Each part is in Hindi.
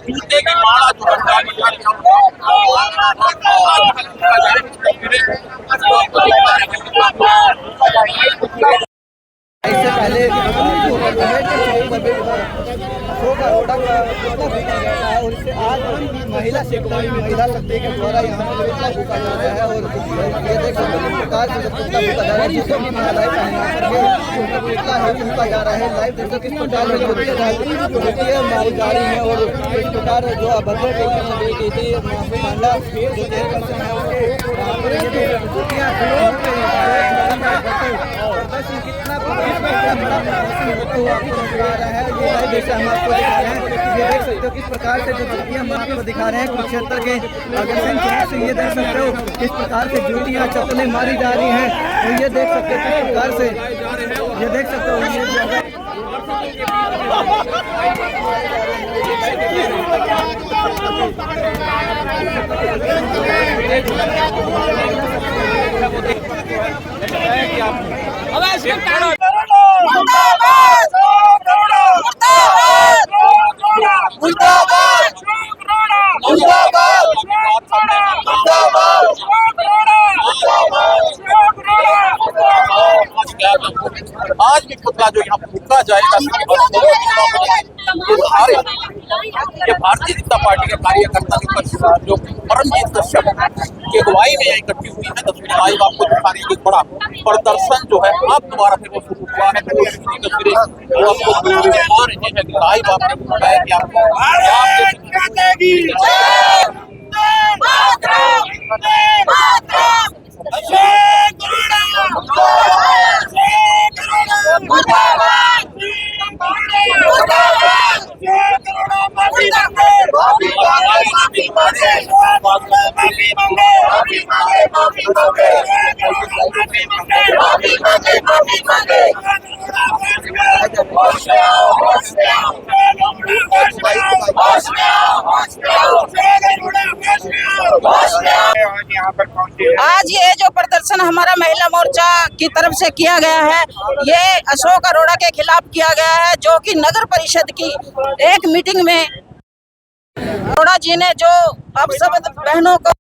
जूते की माला जो इससे पहले अशोक अरोड़ा का पुतला फूका जा रहा है और इससे आज महिला शक्ति के द्वारा यहाँ पर पुतला फूका जा रहा है। और ये देख सकते हैं किस प्रकार से पुतला फूका जा रहा है, जिसको भी महिलाएं पहना करके पुतला है फूका जा रहा है। लाइव देखो किस प्रकार से जुतियाँ मारी जा रही है और इस प्रकार जो अभद्र महिला जो देख सकते हैं जुतियाँ कितना जैसे हम आपको दिखा रहे हैं, ये देख सकते हो किस प्रकार से जो जुतियाँ हम आपको दिखा रहे हैं कुरुक्षेत्र के अग्रसेन चौक से। ये देख सकते हो किस प्रकार से जुतियाँ चप्पलें मारी जा रही हैं और ये देख सकते हो किस प्रकार से ये देख सकते हो आज भी पुतला जो यहाँ फूका जाएगा ये भारतीय जनता पार्टी के कार्यकर्ता जो परमजीत कश्यप की अगुवाई में इकट्ठी हुई है। तस्वीरें लाइव आपको दिखा रही है। बड़ा प्रदर्शन जो है अब दोबारा फिर वो शुरू हुआ है। तस्वीरें आपको लाइव आपने बताया कि आपको आज ये जो प्रदर्शन हमारा महिला मोर्चा की तरफ से किया गया है, ये अशोक अरोड़ा के खिलाफ किया गया है, जो कि नगर परिषद की एक मीटिंग में अरोड़ा जी ने जो अपशब्द बहनों को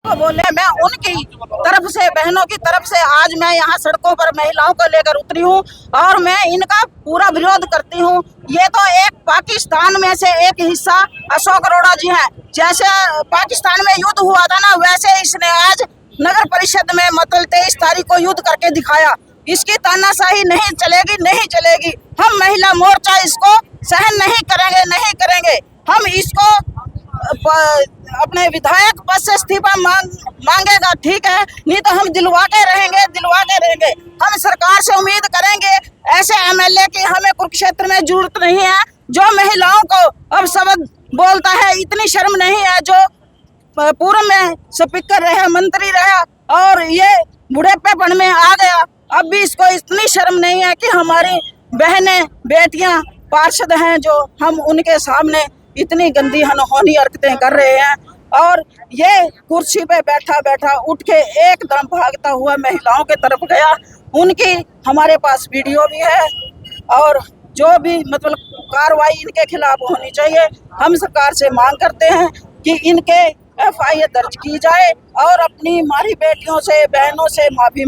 बोले, मैं उनकी तरफ से बहनों की तरफ से आज मैं यहाँ सड़कों पर महिलाओं को लेकर उतरी हूँ और मैं इनका पूरा विरोध करती हूँ। ये तो एक पाकिस्तान में से एक हिस्सा अशोक अरोड़ा जी हैं। जैसे पाकिस्तान में युद्ध हुआ था ना, वैसे इसने आज नगर परिषद में मतलब 23 तारीख को युद्ध करके दिखाया। इसकी तानाशाही नहीं चलेगी, नहीं चलेगी। हम महिला मोर्चा इसको सहन नहीं करेंगे। हम इसको अपने विधायक पद से इस्तीफा मांगेगा, ठीक है, नहीं तो हम दिलवा के रहेंगे। हम सरकार से उम्मीद करेंगे ऐसे एमएलए की हमें कुरुक्षेत्र में जरूरत नहीं है, जो महिलाओं को अब शब्द बोलता है। इतनी शर्म नहीं है, जो पूर्व में स्पीकर रहा, मंत्री रहा और ये बुढ़ेपेपन में आ गया, अब भी इसको इतनी शर्म नहीं है कि हमारी बहनें बेटियां पार्षद हैं, जो हम उनके सामने इतनी गंदी अनहोनी हरकतें कर रहे हैं। और ये कुर्सी पे बैठा उठ के एकदम भागता हुआ महिलाओं के तरफ गया। उनकी हमारे पास वीडियो भी है और जो भी मतलब कार्रवाई इनके खिलाफ होनी चाहिए। हम सरकार से मांग करते हैं कि इनके FIR दर्ज की जाए और अपनी मारी बेटियों से, बहनों से माफी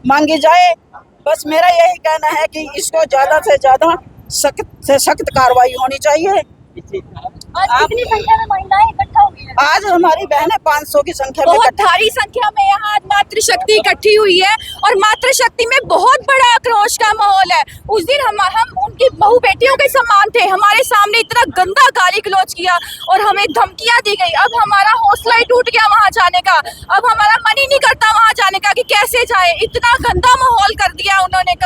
मांगी जाए। बस मेरा यही कहना है कि इसको ज्यादा से ज्यादा सख्त से सख्त कार्रवाई होनी चाहिए। आज कितनी संख्या में महिलाएं इकट्ठा हुई हैं? आज हमारी बहनें 500 की संख्या में, बहुत भारी संख्या में यहाँ आज मातृशक्ति इकट्ठी हुई है और मातृशक्ति में बहुत बड़ा आक्रोश का माहौल है। उस दिन हम उनकी बहू बेटियों के समान थे, हमारे सामने इतना गंदा गाली गलौज किया और हमें धमकियां दी गई। अब हमारा हौसला ही टूट गया वहाँ जाने का। अब हमारा मन ही नहीं करता वहाँ जाने का कि कैसे जाए। इतना गंदा माहौल कर दिया उन्होंने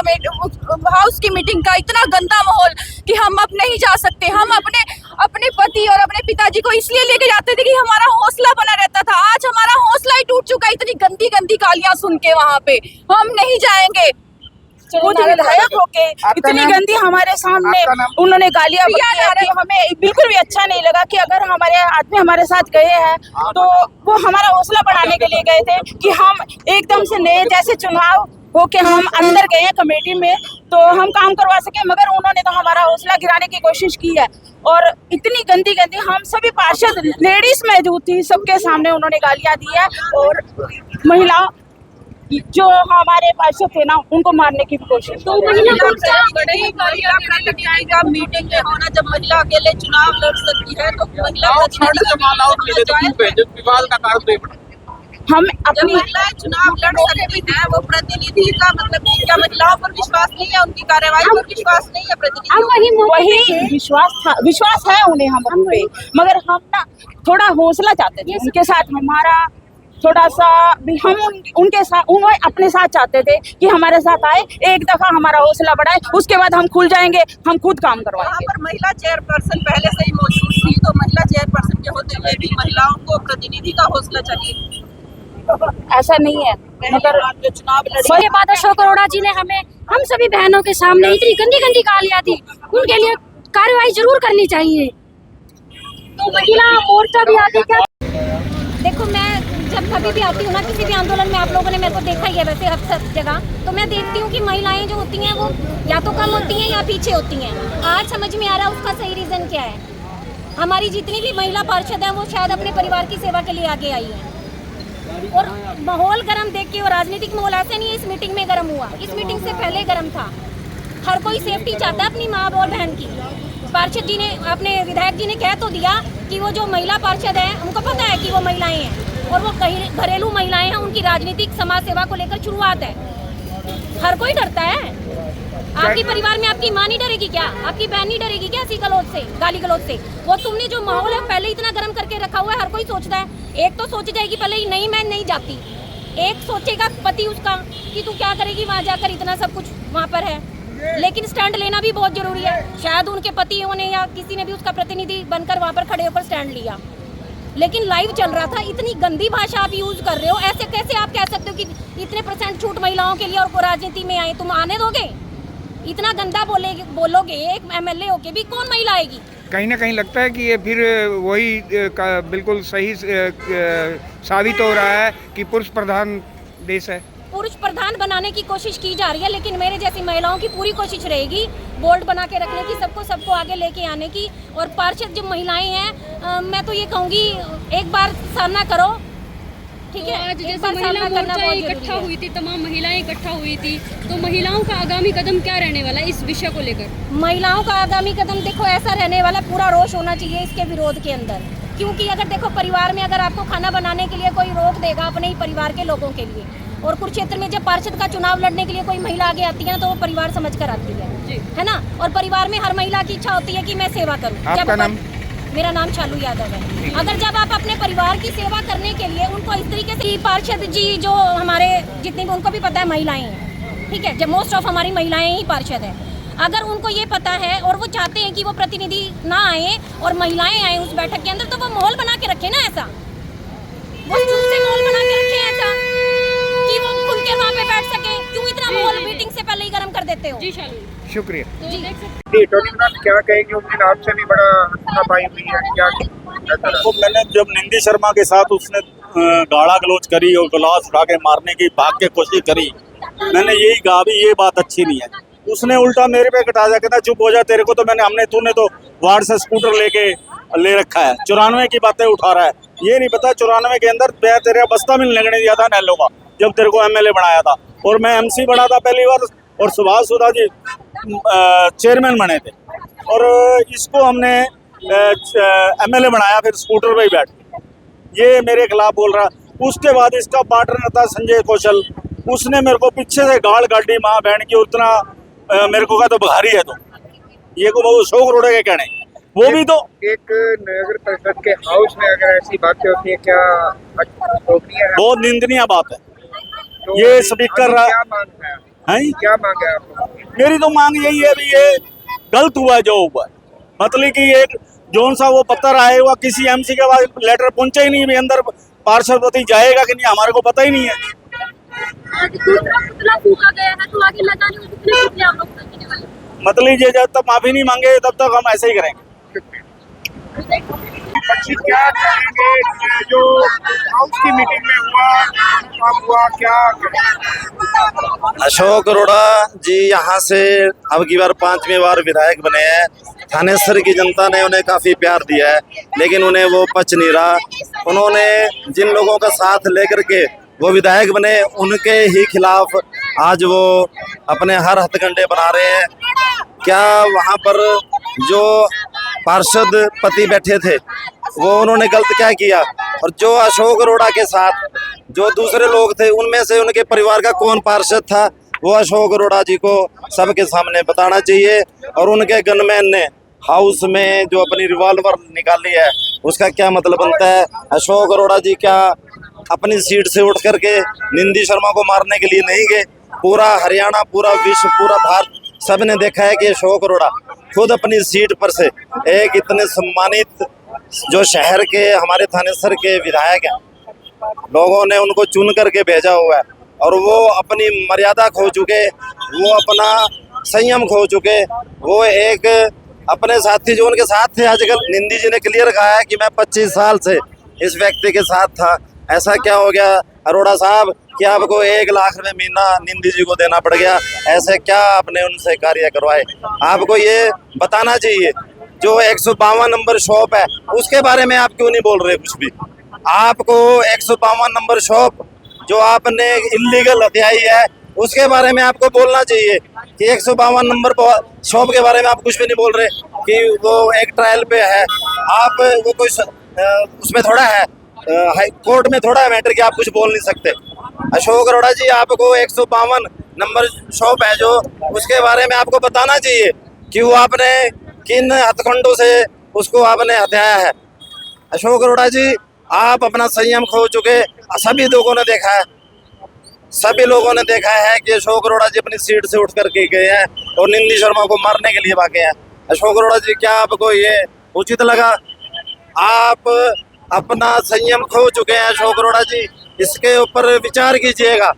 हाउस की मीटिंग का, इतना गंदा माहौल कि हम अब नहीं जा सकते। हम अपने पति और अपने पिताजी को इसलिए लेके जाते थे कि हमारा हौसला बना रहता था। आज हमारा हौसला ही टूट चुका है। इतनी गंदी गालियां सुन के वहाँ पे हम नहीं जाएंगे। खुद विधायक होके इतनी गंदी हमारे सामने उन्होंने गालियां दी, हमें बिल्कुल भी अच्छा नहीं लगा कि अगर हमारे आदमी हमारे साथ गए हैं तो वो हमारा हौसला बढ़ाने के लिए गए थे कि हम एकदम से नए जैसे चुनाव होके हम अंदर गए कमेटी में तो हम काम करवा सके, मगर उन्होंने तो हमारा हौसला गिराने की कोशिश की है। और इतनी गंदी गंदी, हम सभी पार्षद लेडीज मौजूद थी, सबके सामने उन्होंने गालियां दी है। और महिला जो हमारे पार्षद थे ना, उनको मारने की भी कोशिश। तो महिला मीटिंग में होना, जब महिला अकेले चुनाव लड़ सकती है तो महिला विवाद का कारण तो हम जब अपनी महिलाएं चुनाव लड़ सकती है, वो प्रतिनिधि का मतलब क्या महिलाओं पर विश्वास नहीं है, उनकी कार्यवाही पर विश्वास नहीं है प्रतिनिधियों? वही विश्वास था, विश्वास है उन्हें हम पे, मगर हम ना थोड़ा हौसला चाहते थे उनके साथ। हमारा थोड़ा सा भी हम उनके साथ, उन्हें अपने साथ चाहते थे कि हमारे साथ आए, एक दफा हमारा हौसला बढ़ाए, उसके बाद हम खुल जाएंगे, हम खुद काम वहाँ करवाएंगे। पर महिला चेयरपर्सन पहले से ही मौजूद थी, तो महिला चेयरपर्सन के होते हुए भी महिलाओं को प्रतिनिधि का हौसला चाहिए। ऐसा नहीं है, मगर जो चुनाव उसके बाद अशोक अरोड़ा जी ने हमें, हम सभी बहनों के सामने इतनी गंदी गंदी गालियां दी, उनके लिए कार्रवाई जरूर करनी चाहिए। तो महिला मोर्चा भी आगे क्या? देखो, मैं जब कभी भी आती हूँ ना किसी भी आंदोलन में, आप लोगों ने मेरे को देखा ही है वैसे हर जगह, तो मैं देखती हूँ कि महिलाएं जो होती हैं वो या तो कम होती हैं या पीछे होती हैं। आज समझ में आ रहा है उसका सही रीज़न क्या है। हमारी जितनी भी महिला पार्षद हैं वो शायद अपने परिवार की सेवा के लिए आगे आई हैं। और माहौल गर्म देख के, और राजनीतिक माहौल ऐसे नहीं है इस मीटिंग में गर्म हुआ, इस मीटिंग से पहले गर्म था। हर कोई सेफ्टी चाहता है अपनी माँ और बहन की। पार्षद जी ने, अपने विधायक जी ने कह तो दिया कि वो जो महिला पार्षद हैं उनको पता है कि वो महिलाएं हैं, और वो घरेलू महिलाएं हैं, उनकी राजनीतिक समाज सेवा को लेकर शुरुआत है। हर कोई डरता है। आपके परिवार में आपकी माँ नहीं डरेगी क्या? आपकी बहन नहीं डरेगी क्या ऐसी गलौज से, गाली गलौज से? वो तुमने जो माहौल है पहले इतना गर्म करके रखा हुआ है, हर कोई सोचता है। एक तो सोच जाएगी पहले ही, नहीं मैं नहीं जाती। एक सोचेगा पति उसका कि तू क्या करेगी वहाँ जाकर, इतना सब कुछ वहाँ पर है। लेकिन स्टैंड लेना भी बहुत जरूरी है। शायद उनके पतियों ने या किसी ने भी उसका प्रतिनिधि बनकर वहाँ पर खड़े होकर स्टैंड लिया, लेकिन लाइव चल रहा था। इतनी गंदी भाषा आप यूज कर रहे हो, ऐसे कैसे आप कह सकते हो कि इतने % छूट महिलाओं के लिए और राजनीति में आए? तुम आने दोगे? इतना गंदा बोलोगे एक MLA होके भी, कौन महिला आएगी? कहीं ना कहीं लगता है कि ये फिर वही बिल्कुल सही साबित हो रहा है कि पुरुष प्रधान देश है। पुरुष प्रधान बनाने की कोशिश की जा रही है, लेकिन मेरे जैसी महिलाओं की पूरी कोशिश रहेगी बोल्ड बना के रखने की, सबको आगे लेके आने की। और पार्षद जो महिलाएं हैं, मैं तो ये कहूँगी एक बार सामना करो, ठीक है? आज एक जैसे बार महिला सामना करना मोर्चा बहुत इकट्ठा जरूरी है। हुई थी, तमाम महिलाएं इकट्ठा हुई थी, तो महिलाओं का आगामी कदम क्या रहने वाला है इस विषय को लेकर? महिलाओं का आगामी कदम देखो ऐसा रहने वाला, पूरा रोष होना चाहिए इसके विरोध के अंदर। क्योंकि अगर देखो परिवार में अगर आपको खाना बनाने के लिए कोई रोक देगा अपने ही परिवार के लोगों के लिए, और कुरुक्षेत्र में जब पार्षद का चुनाव लड़ने के लिए कोई महिला आगे आती है ना, तो वो परिवार समझ कर आती है ना। और परिवार में हर महिला की इच्छा होती है कि मैं सेवा करूँ। आपका नाम? मेरा नाम शालू यादव है। अगर जब आप अपने परिवार की सेवा करने के लिए उनको इस तरीके से, पार्षद जी जो हमारे जितनी भी, उनको भी पता है महिलाएं हैं, ठीक है? जब मोस्ट ऑफ हमारी महिलाएं ही पार्षद है, अगर उनको ये पता है और वो चाहते हैं कि वो प्रतिनिधि ना आए और महिलाएं आए उस बैठक के अंदर, तो वो माहौल बना के रखे ना, ऐसा वो शुरू से माहौल बना के रखे ऐसा कि वो खुल के वहाँ पे बैठ सके। क्यों इतना माहौल मीटिंग से पहले ही गर्म कर देते हो? जी शालू, शुक्रिया। तो देख सकते क्या कहेंगे? उस दिन आपसे भी बड़ा पाई हुई है क्या? तो मैंने जब निंदी शर्मा के साथ उसने गाड़ा गलोच करी और गिलास उठा के मारने की भाग के कोशिश करी, मैंने यही कहा भी ये बात अच्छी नहीं है। उसने उल्टा मेरे पे कटा जा, कहता चुप हो जा, तेरे को तो तूने तो वार्ड से स्कूटर लेके ले रखा है, 94 की बातें उठा रहा है। ये नहीं पता 94 के अंदर तेरे बस्ता भी नहीं लगने दिया था नैलो का, जब तेरे को MLA बनाया था, और मैं MC बना था पहली बार, और सुभाष सुधा जी चेयरमैन बने थे, और इसको हमने MLA बनाया, फिर स्कूटर पे ही बैठ के ये मेरे खिलाफ बोल रहा। उसके बाद इसका पार्टनर था संजय कौशल, उसने मेरे को पीछे से गाड़ काटी माँ बहन की, उतना मेरे को कहा तो भारी है, तो ये को बहुत अशोक अरोड़ा के कहने, वो भी तो एक नगर परिषद के हाउस में अगर ऐसी बातें होती है, क्या है? बहुत निंदनीय बात है। तो ये स्पीकर रहा क्या मांग है? क्या मांग है आपको? मेरी तो मांग यही है भी ये गलत हुआ जो हुआ, मतलब कि एक जोन सा वो पत्थर आए हुआ, किसी MC के पास लेटर पहुंचा ही नहीं भी अंदर पार्षद जाएगा कि नहीं, हमारे को पता ही नहीं है। मतलब ये जब तक माफी नहीं मांगे तब तक हम ऐसे ही करेंगे। जी क्या कहेंगे जो हाउस की मीटिंग में हुआ क्या कहेंगे? अशोक अरोड़ा जी यहाँ से अब की बार 5वीं बार विधायक बने हैं। थानेसर की जनता ने उन्हें काफी प्यार दिया है, लेकिन उन्हें वो पच नहीं रहा। उन्होंने जिन लोगों का साथ लेकर के वो विधायक बने, उनके ही खिलाफ आज वो अपने हर हथकंडे बना रहे हैं। क्या वहाँ पर जो पार्षद पति बैठे थे वो उन्होंने गलत क्या किया? और जो अशोक अरोड़ा के साथ जो दूसरे लोग थे, उनमें से उनके परिवार का कौन पार्षद था, वो अशोक अरोड़ा जी को सबके सामने बताना चाहिए। और उनके गनमैन ने हाउस में जो अपनी रिवॉल्वर निकाली है, उसका क्या मतलब बनता है? अशोक अरोड़ा जी क्या अपनी सीट से उठ करके निंदी शर्मा को मारने के लिए नहीं गए? पूरा हरियाणा, पूरा विश्व, पूरा भारत सब ने देखा है कि अशोक अरोड़ा खुद अपनी सीट पर से एक इतने सम्मानित जो शहर के हमारे थानेसर के विधायक हैं, लोगों ने उनको चुन करके भेजा हुआ है और वो अपनी मर्यादा खो चुके, वो अपना संयम खो चुके। वो एक अपने साथी जो उनके साथ थे, आजकल निंदी जी ने क्लियर कहा है कि मैं 25 साल से इस व्यक्ति के साथ था। ऐसा क्या हो गया अरोड़ा साहब कि आपको 1 लाख रुपए महीना निंदी जी को देना पड़ गया? ऐसे क्या आपने उनसे कार्य करवाए? आपको ये बताना चाहिए। जो 152 नंबर शॉप है, उसके बारे में आप क्यों नहीं बोल रहे कुछ भी? आपको 152 नंबर शॉप जो आपने इलीगल हथियाई है, उसके बारे में आपको बोलना चाहिए कि 152 नंबर शॉप के बारे में आप कुछ भी नहीं बोल रहे कि वो एक ट्रायल पे है। आप वो कोई उसमें थोड़ा है, हाई कोर्ट में थोड़ा है मैटर कि आप कुछ बोल नहीं सकते। अशोक अरोड़ा जी, आपको 152 नंबर शॉप है जो, उसके बारे में आपको बताना चाहिए कि वो आपने किन हथकंडों से उसको आपने हथियाया है। अशोक अरोड़ा जी, आप अपना संयम खो चुके। सभी लोगों ने देखा है, सभी लोगों ने देखा है कि अशोक अरोड़ा जी अपनी सीट से उठ करके गए हैं और निंदी शर्मा को मारने के लिए भागे हैं। अशोक अरोड़ा जी, क्या आपको ये उचित लगा? आप अपना संयम खो चुके हैं अशोक अरोड़ा जी, इसके ऊपर विचार कीजिएगा।